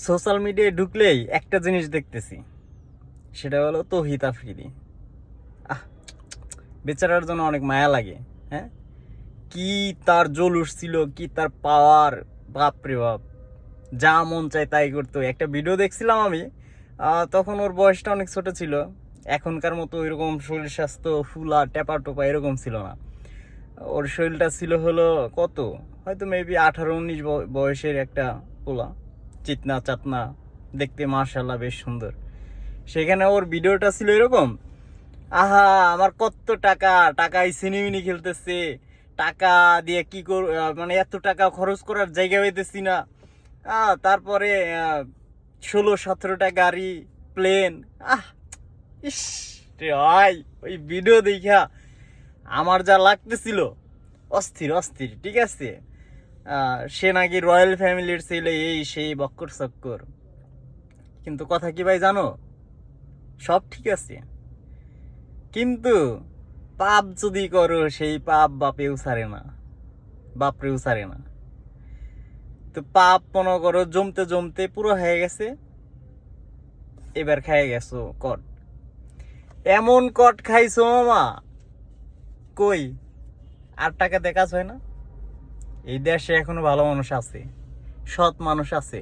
Social মিডিয়ায় ঢুকলেই একটা জিনিস দেখতেছি, সেটা হলো তৌহিদ আফ্রিদি। আহ, বেচারার জন্য অনেক মায়া লাগে। হ্যাঁ, কি তার জলুস ছিল, কি তার পাওয়ার! বাপরে বাপ, যা মন চায় তাই করতো। একটা ভিডিও দেখছিলাম আমি, তখন ওর বয়সটা অনেক ছোট ছিল। এখনকার মতো এরকম শরীর স্বাস্থ্য ফুলা টেপা টোপা এরকম ছিল না। ওর শরীরটা ছিল হলো কত, হয়তো মেবি 18-19 বয়সের একটা পোলা, চিতনা চাতনা, দেখতে মাশাআল্লাহ বেশ সুন্দর। সেখানে ওর ভিডিওটা ছিল এরকম, আহা আমার কত টাকা, টাকায় সিনেমিনি খেলতেছে, টাকা দিয়ে কি কর, মানে এত টাকা খরচ করার জায়গা হইতেছি না। তারপরে 16-17টা গাড়ি, প্লেন। আহ ইস রে ভাই, ওই ভিডিও দেখা আমার যা লাগতেছিল, অস্থির অস্থির। ঠিক আছে, সে নাকি রয়্যাল ফ্যামিলির ছেলে, এই সেই বক্কর চক্কর। কিন্তু কথা কি ভাই জানো, সব ঠিক আছে, কিন্তু পাপ যদি করো সেই পাপ বাপেও ছাড়ে না, বাপরেও ছাড়ে না। তো পাপ মনে করো জমতে জমতে পুরো হয়ে গেছে, এবার খেয়ে গেছো কট। এমন কট খাইছো মামা, কই আর টাকা দেখাছ হয় না? এই দেশে এখনো ভালো মানুষ আছে, সৎ মানুষ আছে,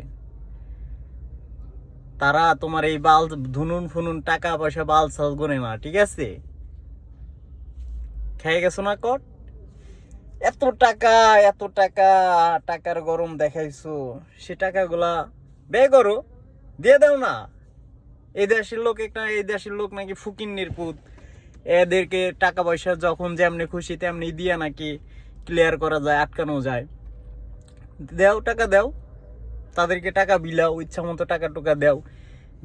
তারা তোমার এই বাল ধুনুন ফুনুন টাকা পয়সা বাল সাল গোনে না। ঠিক আছে, খেয়ে গেছো না কট। এত টাকা, এত টাকা, টাকার গরম দেখাইছো, সে টাকাগুলা ব্যয় করো, দিয়ে দাও না। এই দেশের লোক নাকি ফুকিন্নির পুত, এদেরকে টাকা পয়সা যখন যেমনি খুশি তেমনি দিয়া নাকি ক্লিয়ার করা যায়, আটকানো যায়। দাও, টাকা দাও, তাদেরকে টাকা বিলাও, ইচ্ছা মতো টাকা টুকা দাও,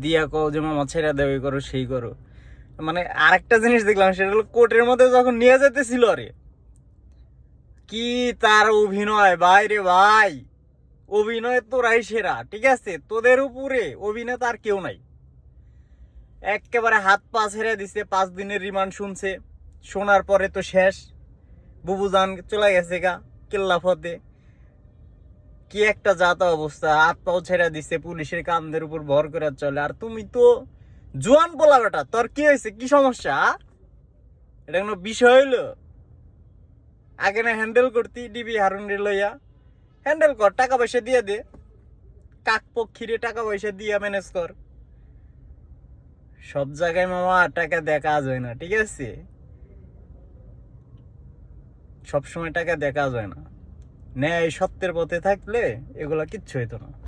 দিয়া কও যে মামা ছেড়ে দেও, এই করো সেই করো। মানে আরেকটা জিনিস দেখলাম, সেটা হলো কোর্টের মধ্যে যখন নিয়ে যেতেছিল, আরে কি তার অভিনয় ভাই রে ভাই, অভিনয় তোরাই সেরা। ঠিক আছে, তোদের উপরে অভিনেতা আর কেউ নাই। একেবারে হাত পা ছেড়ে দিছে, 5 দিনের রিমান্ড শুনছে, শোনার পরে তো শেষ, বুবুজান চলে গেছে গা কেল্লা ফতে। কি একটা যাতা অবস্থা, হাত পাও ছেড়ে দিছে, পুলিশের কান্দের উপর ভর করে চলে। আর তুমি তো জোয়ান পোলা বেটা, তোর কি হয়েছে, কি সমস্যা? এটা কোনো বিষয় হইলো? আগে না হ্যান্ডেল করতি ডিবি হারুন রে লইয়া, হ্যান্ডেল কর, টাকা পয়সা দিয়ে দে, কাক পক্ষীরে টাকা পয়সা দিয়া ম্যানেজ কর। সব জায়গায় মামা টাকা দেখা যায় না। ঠিক আছে, সবসময় টাকা দেখা যায় না। ন্যায় সত্যের পথে থাকলে এগুলা কিচ্ছু হইতো না।